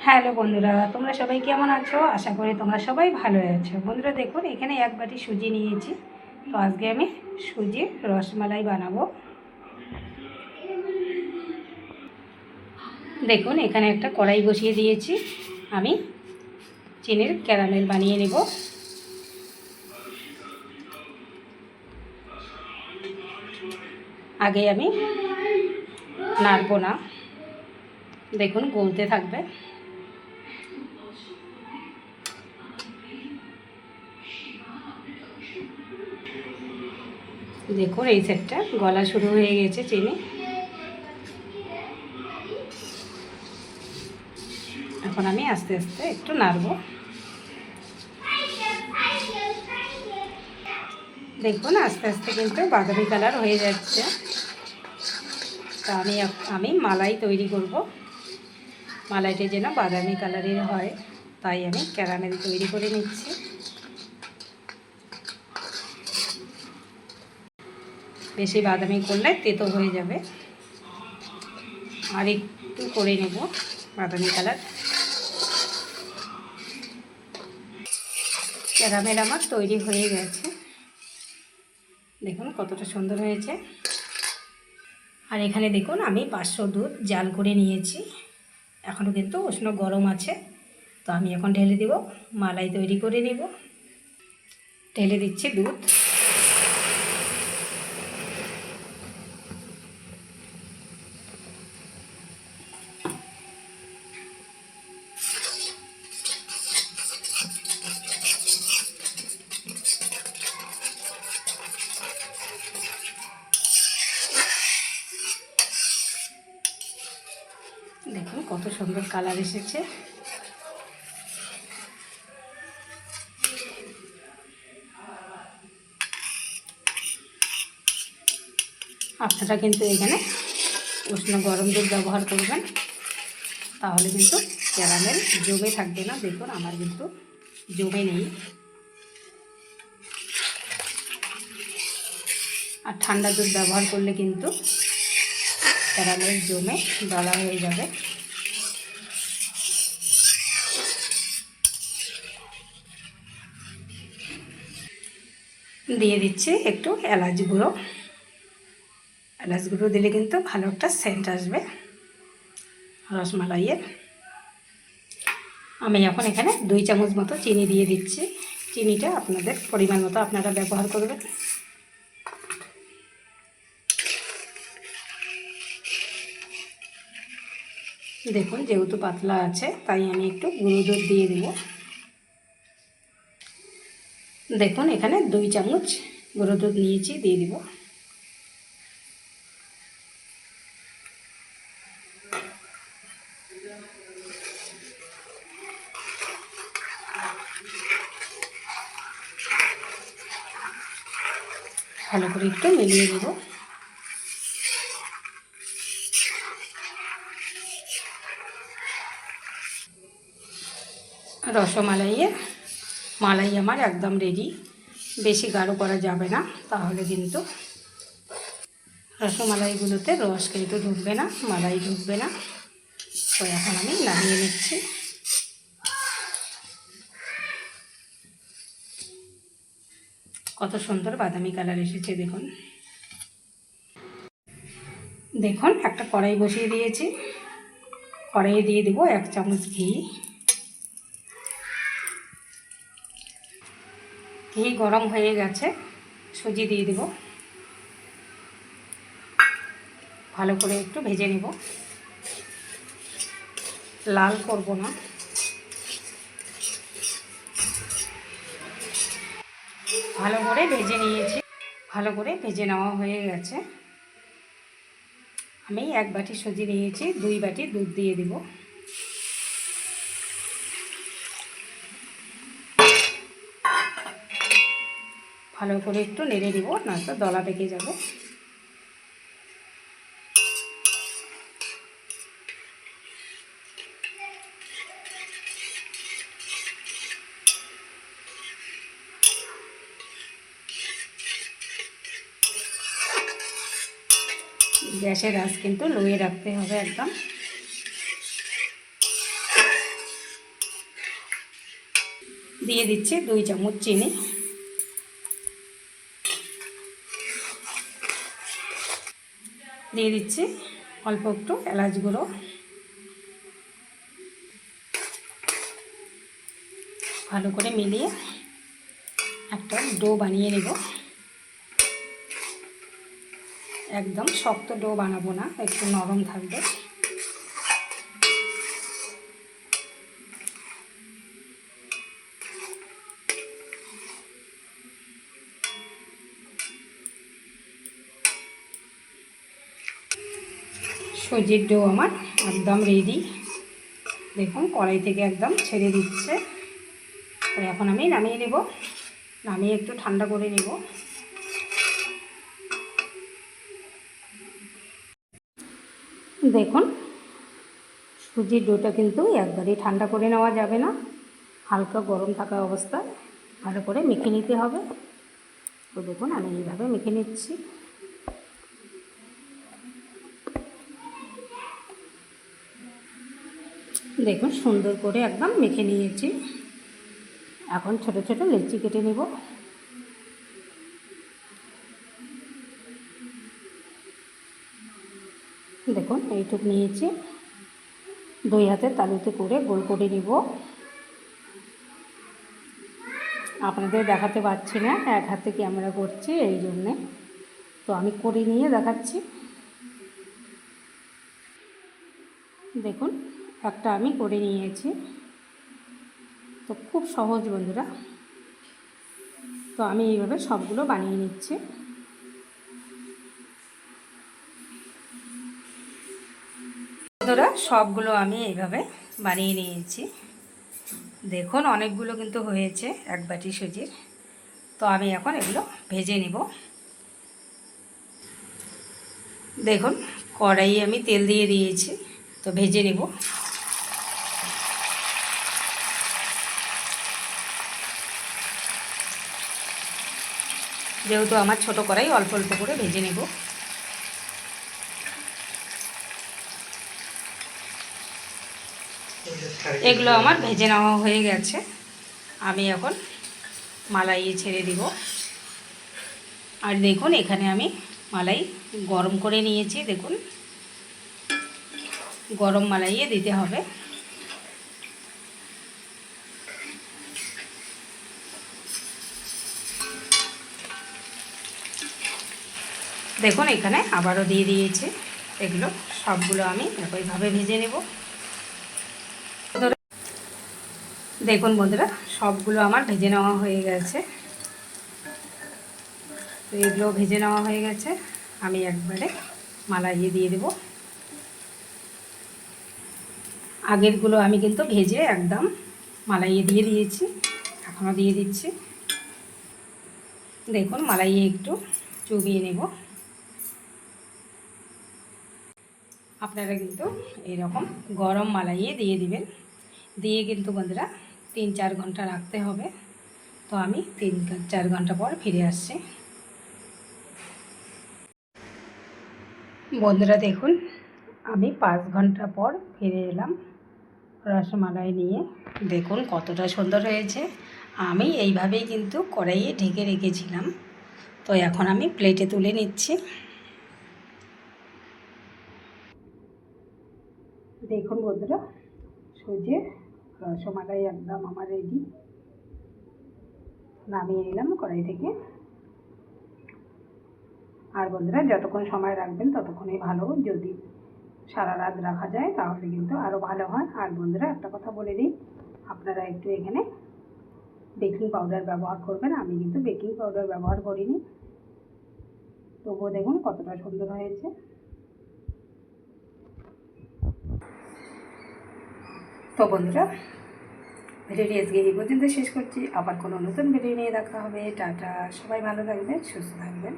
Hello বন্ধুরা, তোমরা সবাই কেমন আছো? আশা করি তোমরা সবাই ভালো আছো। বন্ধুরা দেখুন, এখানে এক বাটি সুজি নিয়েছি। তো আজকে আমি সুজির রসমালাই বানাবো। দেখুন, এখানে একটা কড়াই বসিয়ে দিয়েছি। আমি চিনির ক্যারামেল বানিয়ে নেব। আগে আমি নাড়বো না, দেখুন গলতে থাকবে। দেখুন এই সেটটা গলা শুরু হয়ে গেছে চিনি। এখন আমি আস্তে আস্তে একটু নাড়ব। দেখুন আস্তে আস্তে কিন্তু বাদামি কালার হয়ে যাচ্ছে। তা আমি মালাই তৈরি করব। মালাইটা যেন বাদামি কালারের হয়, তাই আমি ক্যারামেল তৈরি করে নিচ্ছি। বেশি বাদামি করলে তেতো হয়ে যাবে। আর একটু করে নেব বাদামি কালার। ক্যারামেল আমার তৈরি হয়ে গেছে। দেখুন কতটা সুন্দর হয়েছে। আর এখানে দেখুন আমি 500 দুধ জাল করে নিয়েছি। এখনও কিন্তু উষ্ণ গরম আছে। তো আমি এখন ঢেলে দেব, মালাই তৈরি করে নেব। ঢেলে দিচ্ছি দুধ। দেখুন কত সুন্দর কালার এসেছে। আপনারা কিন্তু এখানে উষ্ণ গরম দুধ ব্যবহার করবেন, তাহলে কিন্তু ক্যারামেল জমে থাকবে না। দেখুন আমার কিন্তু জমে নেই। আর ঠান্ডা দুধ ব্যবহার করলে কিন্তু ক্যারামেল জমে দলা হয়ে যাবে। দিয়ে দিচ্ছি একটু এলাচ গুঁড়ো। এলাচ গুঁড়ো দিলে কিন্তু ভালো একটা সেন্ট আসবে রসমালাইয়ের। আমি এখন এখানে 2 চামচ মতো চিনি দিয়ে দিচ্ছি। চিনিটা আপনাদের পরিমাণ মতো আপনারা ব্যবহার করবেন। দেখুন যেহেতু পাতলা আছে, তাই আমি একটু গুঁড়ো দুধ দিয়ে দেব। দেখুন এখানে 2 চামচ গুঁড়ো দুধ নিয়েছি, দিয়ে দিব। ভালো করে একটু মিলিয়ে দেব। রসমালাইয়ের মালাই আমার একদম রেডি। বেশি গাঢ় করা যাবে না, তাহলে কিন্তু রসমালাইগুলোতে রস কিন্তু ঢুকবে না, মালাই ঢুকবে না। তো এখন আমি নামিয়ে নিচ্ছি। কত সুন্দর বাদামি কালার এসেছে দেখুন। দেখুন একটা কড়াই বসিয়ে দিয়েছি। কড়াইয়ে দিয়ে দেব 1 চামচ ঘি। ঘি গরম হয়ে গেছে, সুজি দিয়ে দেব। ভালো করে একটু ভেজে নেব, লাল করব না। ভালো করে ভেজে নিয়েছি। ভালো করে ভেজে নেওয়া হয়ে গেছে। আমি 1 বাটি সুজি নিয়েছি, 2 বাটি দুধ দিয়ে দেব। ভালো করে একটু নেড়ে দেব, নয়তো দলা পেকে যাবে। গ্যাসের আঁচ কিন্তু লোয়ে রাখতে হবে একদম। দিয়ে দিচ্ছি 2 চামচ চিনি, দিয়ে দিচ্ছি অল্প একটু এলাচ গুঁড়ো, ভালো করে মিলিয়ে একটা ডো বানিয়ে নেব। একদম শক্ত ডো বানাবো না, একটু নরম থাকবে। সুজির ডো আমার একদম রেডি। দেখুন কড়াই থেকে একদম ছেড়ে দিচ্ছে। তো এখন আমি নামিয়ে নেব, নামিয়ে একটু ঠান্ডা করে নেব। দেখুন সুজির ডোটা কিন্তু একবারেই ঠান্ডা করে নেওয়া যাবে না, হালকা গরম থাকা অবস্থায় ভালো করে মেখে নিতে হবে। তো দেখুন আমি এইভাবে মেখে নিচ্ছি। দেখুন সুন্দর করে একদম মেখে নিয়েছি। এখন ছোট ছোট লেচি কেটে নেব। দেখুন এইটুক নিয়েছি, 2 হাতের তালুতে করে গোল করে নিব। আপনাদের দেখাতে পারছি না, 1 হাতে ক্যামেরা করছি এই জন্যে, তো আমি করে নিয়ে দেখাচ্ছি। দেখুন একটা আমি করে নিয়েছি। তো খুব সহজ বন্ধুরা। তো আমি এইভাবে সবগুলো বানিয়ে নিচ্ছি। বন্ধুরা সবগুলো আমি এইভাবে বানিয়ে নিয়েছি। দেখুন অনেকগুলো কিন্তু হয়েছে 1 বাটি সুজির। তো আমি এখন এগুলো ভেজে নেব। দেখুন কড়াইয়ে আমি তেল দিয়ে দিয়েছি, তো ভেজে নেব। যেহেতু আমার ছোট কড়াই, অল্প অল্প করে ভেজে নেব। এগুলো আমার ভেজে নেওয়া হয়ে গেছে। আমি এখন মালাইয়ে ছেড়ে দিব। আর দেখুন এখানে আমি মালাই গরম করে নিয়েছি। দেখুন গরম মালাইয়ে দিতে হবে। দেখুন এখানে আবারও দিয়ে দিয়েছি। এগুলো সবগুলো আমি একইভাবে ভেজে নেব। দেখুন বন্ধুরা সবগুলো আমার ভেজে নেওয়া হয়ে গেছে। তো এগুলো ভেজে নেওয়া হয়ে গেছে, আমি একবারে মালাইয়ে দিয়ে দেব। আগেরগুলো আমি কিন্তু ভেজে একদম মালাইয়ে দিয়ে দিয়েছি, এখনও দিয়ে দিচ্ছি। দেখুন মালাইয়ে একটু চুবিয়ে নেব। আপনারা কিন্তু এরকম গরম মালাইয়ে দিয়ে দিবেন। দিয়ে কিন্তু বন্ধুরা 3-4 ঘন্টা রাখতে হবে। তো আমি 3-4 ঘন্টা পর ফিরে আসছি। বন্ধুরা দেখুন আমি 5 ঘন্টা পর ফিরে এলাম রসমালাই নিয়ে। দেখুন কতটা সুন্দর হয়েছে। আমি এইভাবেই কিন্তু কড়াইয়ে ঢেকে রেখেছিলাম। তো এখন আমি প্লেটে তুলে নিচ্ছি। দেখুন বন্ধুরা সুজির রসমালাই একদম আমার রেডি। নামিয়ে নিলাম কড়াই থেকে। আর বন্ধুরা যতক্ষণ সময় রাখবেন ততক্ষণই ভালো। যদি সারা রাত রাখা যায় তাহলে কিন্তু আরও ভালো হয়। আর বন্ধুরা একটা কথা বলে দিই, আপনারা একটু এখানে বেকিং পাউডার ব্যবহার করবেন। আমি কিন্তু বেকিং পাউডার ব্যবহার করিনি, তবুও দেখুন কতটা সুন্দর হয়েছে। তো বন্ধুরা ভিডিওটি আজকে এই পর্যন্ত শেষ করছি। আবার কোনো নতুন ভিডিও নিয়ে দেখা হবে। টাটা, সবাই ভালো থাকবেন, সুস্থ থাকবেন।